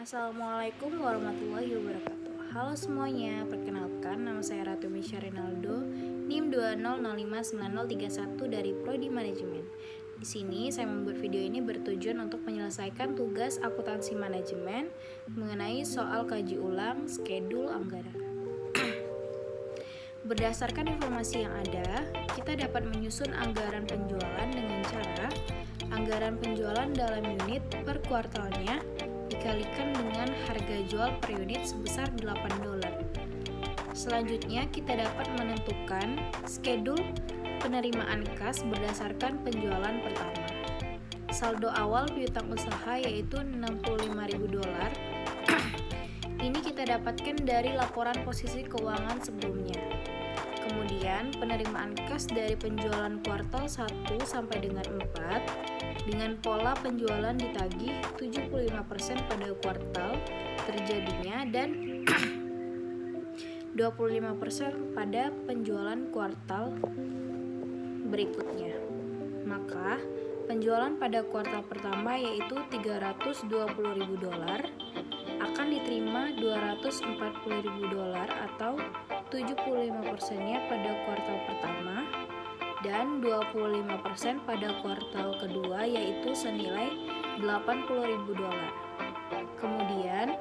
Assalamualaikum warahmatullahi wabarakatuh. Halo semuanya, perkenalkan nama saya Ratu Misha Rinaldo, NIM 200593031 dari Prodi Manajemen. Di sini saya membuat video ini bertujuan untuk menyelesaikan tugas akuntansi manajemen mengenai soal kaji ulang skedul anggaran. Berdasarkan informasi yang ada, kita dapat menyusun anggaran penjualan dengan cara anggaran penjualan dalam unit per kuartalnya dikalikan dengan harga jual per unit sebesar $8. Selanjutnya kita dapat menentukan skedul penerimaan kas berdasarkan penjualan pertama. Saldo awal piutang usaha yaitu $65.000. Ini kita dapatkan dari laporan posisi keuangan sebelumnya. Kemudian penerimaan kas dari penjualan kuartal 1 sampai dengan 4 dengan pola penjualan ditagih 75% pada kuartal terjadinya dan 25% pada penjualan kuartal berikutnya. Maka penjualan pada kuartal pertama yaitu $320.000 akan diterima $240.000 atau 75%-nya pada kuartal pertama dan 25% pada kuartal kedua yaitu senilai $80.000. Kemudian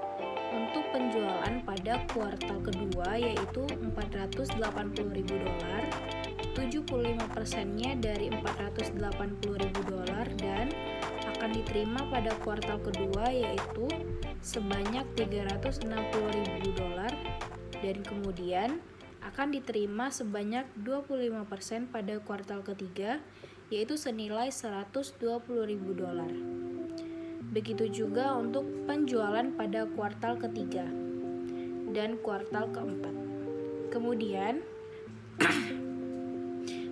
untuk penjualan pada kuartal kedua yaitu $480.000, 75%-nya dari $480.000 dan akan diterima pada kuartal kedua yaitu sebanyak $360.000 dan kemudian akan diterima sebanyak 25% pada kuartal ketiga yaitu senilai $120.000. Begitu juga untuk penjualan pada kuartal ketiga dan kuartal keempat. Kemudian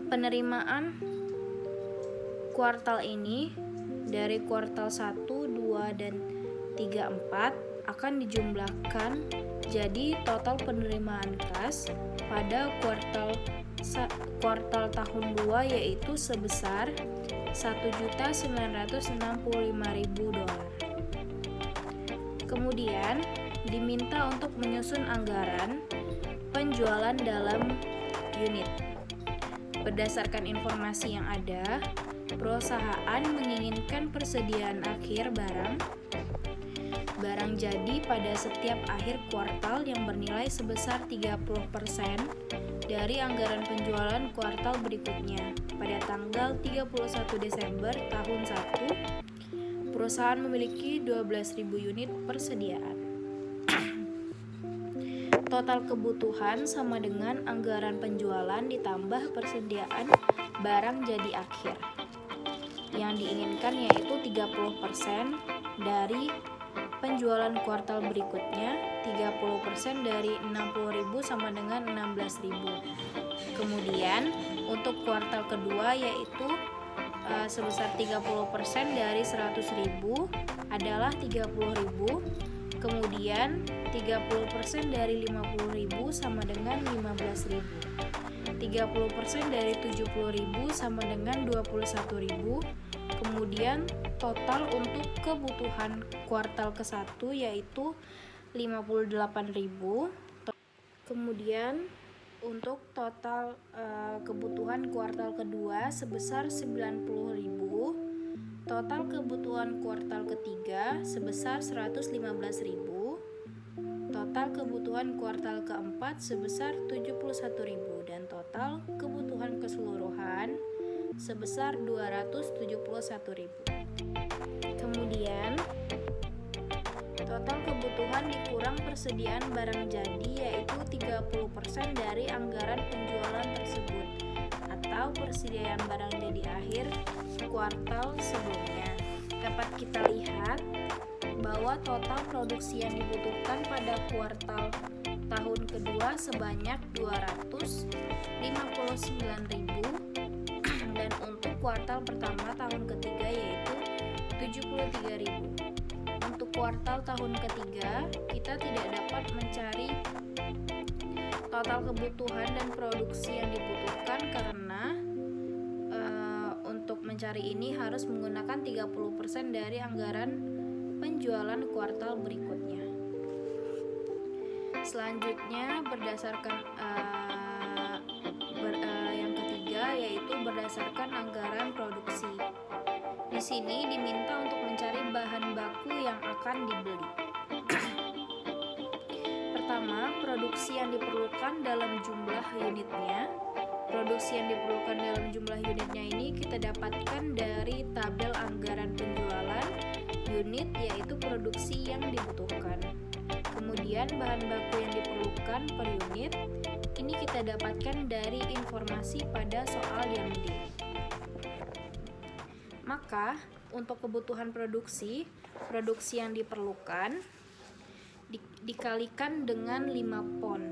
penerimaan kuartal ini dari kuartal 1, 2, dan 3, 4 akan dijumlahkan jadi total penerimaan kas pada kuartal tahun 2 yaitu sebesar $1.965.000. Kemudian diminta untuk menyusun anggaran penjualan dalam unit. Berdasarkan informasi yang ada, perusahaan menginginkan persediaan akhir barang jadi pada setiap akhir kuartal yang bernilai sebesar 30% dari anggaran penjualan kuartal berikutnya. Pada tanggal 31 Desember tahun 1, perusahaan memiliki 12.000 unit persediaan. Total kebutuhan sama dengan anggaran penjualan ditambah persediaan barang jadi akhir. Yang diinginkan yaitu 30% dari penjualan kuartal berikutnya, 30% dari 60.000 sama dengan 16.000. Kemudian untuk kuartal kedua yaitu sebesar 30% dari 100.000 adalah 30.000. Kemudian 30% dari 50.000 sama dengan 15.000. 30% dari 70.000 sama dengan 21.000. Kemudian total untuk kebutuhan kuartal ke-1 yaitu 58.000. Kemudian untuk total kebutuhan kuartal kedua sebesar 90.000. Total kebutuhan kuartal ketiga sebesar 115.000. Total kebutuhan kuartal keempat sebesar 71.000 dan total kebutuhan keseluruhan sebesar 271.000. Kemudian total kebutuhan dikurang persediaan barang jadi yaitu 30% dari anggaran penjualan tersebut atau persediaan barang jadi akhir kuartal sebelumnya. Dapat kita lihat bahwa total produksi yang dibutuhkan pada kuartal tahun kedua sebanyak 259.000 dan untuk kuartal pertama tahun ketiga yaitu 73.000. Untuk kuartal tahun ketiga kita tidak dapat mencari total kebutuhan dan produksi yang dibutuhkan karena untuk mencari ini harus menggunakan 30% dari anggaran penjualan kuartal berikutnya. Selanjutnya berdasarkan yang ketiga yaitu berdasarkan anggaran produksi. Di sini diminta untuk mencari bahan baku yang akan dibeli. Pertama, produksi yang diperlukan dalam jumlah unitnya. Produksi yang diperlukan dalam jumlah unitnya ini kita dapatkan dari tabel anggaran penjualan unit, yaitu produksi yang dibutuhkan. Kemudian bahan baku yang diperlukan per unit ini kita dapatkan dari informasi pada soal yang D. Maka untuk kebutuhan produksi yang diperlukan dikalikan dengan 5 pon,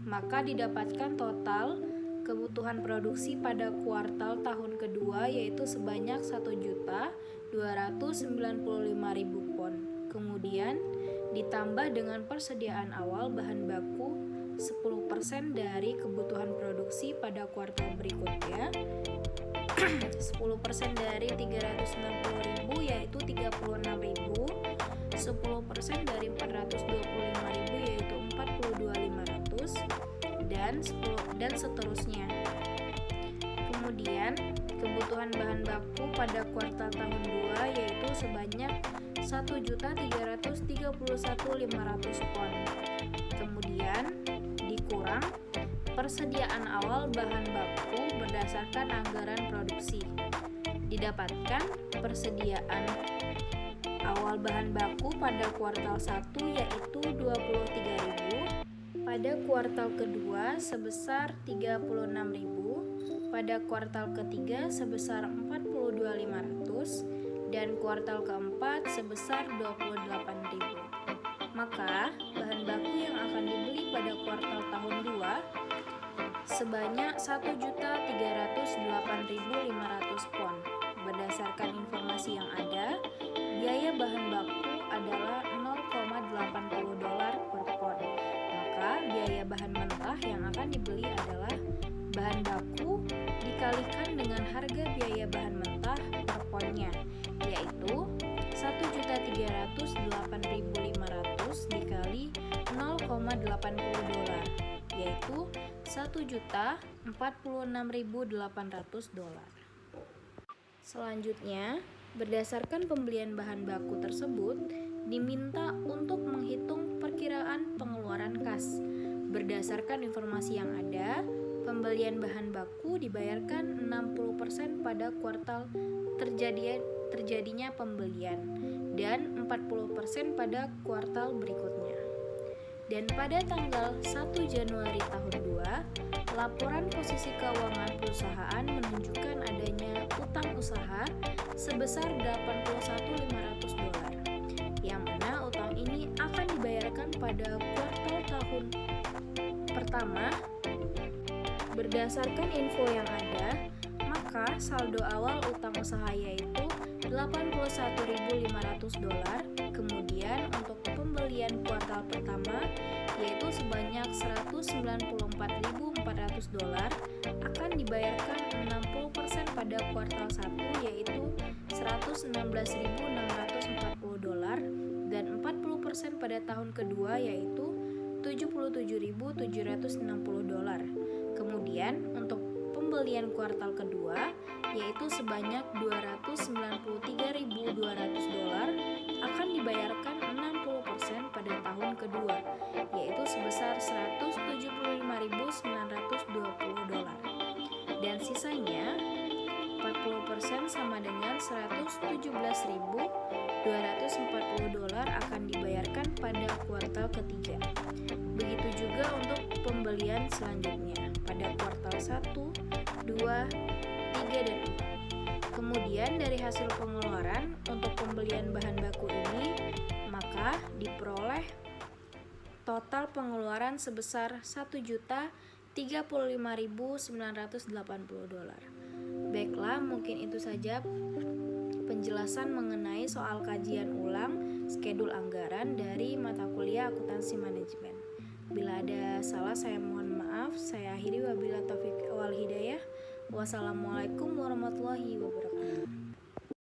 maka didapatkan total kebutuhan produksi pada kuartal tahun kedua yaitu sebanyak 1.295.000 pon. Kemudian ditambah dengan persediaan awal bahan baku 10% dari kebutuhan produksi pada kuartal berikutnya. 10% dari 360.000 yaitu 36.000, 10% dari 425.000 yaitu 42.500, dan seterusnya. Kemudian kebutuhan bahan baku pada kuartal tahun 2 yaitu sebanyak 1.331.500 pon. Kemudian dikurang persediaan awal bahan baku berdasarkan anggaran produksi. Didapatkan persediaan awal bahan baku pada kuartal 1 yaitu 23.000, pada kuartal kedua sebesar 36.000, pada kuartal ketiga sebesar 42.500, dan kuartal keempat sebesar 28.000. Maka bahan baku yang akan dibeli pada kuartal tahun 2 sebanyak 1.308.500 pon. Berdasarkan informasi yang ada, biaya bahan baku adalah $0,80 per pon. Maka biaya bahan mentah yang akan dibeli adalah bahan baku dikalikan dengan harga biaya bahan mentah per ponnya, yaitu 1.308.500 dikali $0,80, yaitu $1.046.800. Selanjutnya, berdasarkan pembelian bahan baku tersebut, diminta untuk menghitung perkiraan pengeluaran kas. Berdasarkan informasi yang ada, pembelian bahan baku dibayarkan 60% pada kuartal terjadinya pembelian dan 40% pada kuartal berikutnya. Dan pada tanggal 1 Januari tahun 2, laporan posisi keuangan perusahaan menunjukkan adanya utang usaha sebesar $81.500, yang mana utang ini akan dibayarkan pada kuartal tahun pertama. Berdasarkan info yang ada, maka saldo awal utang usaha yaitu $81.500. Kemudian untuk pembelian kuartal pertama yaitu sebanyak $194.400 akan dibayarkan 60% pada kuartal 1 yaitu $116.640 dan 40% pada tahun kedua yaitu $77.760. Kemudian untuk pembelian kuartal kedua yaitu sebanyak $293.200 akan dibayarkan 60% pada tahun kedua yaitu sebesar $175.920, dan sisanya 40% sama dengan $117.240 akan dibayarkan pada kuartal ketiga. Begitu juga untuk pembelian selanjutnya pada kuartal 1, 2, 3, dan 4. Kemudian dari hasil pengeluaran untuk pembelian bahan baku ini, maka diperoleh total pengeluaran sebesar $1.035.980. Baiklah, mungkin itu saja penjelasan mengenai soal kajian ulang skedul anggaran dari mata kuliah akuntansi manajemen. Bila ada salah saya mohon maaf. Saya akhiri wabillahi taufiq wal hidayah. Wassalamualaikum warahmatullahi wabarakatuh.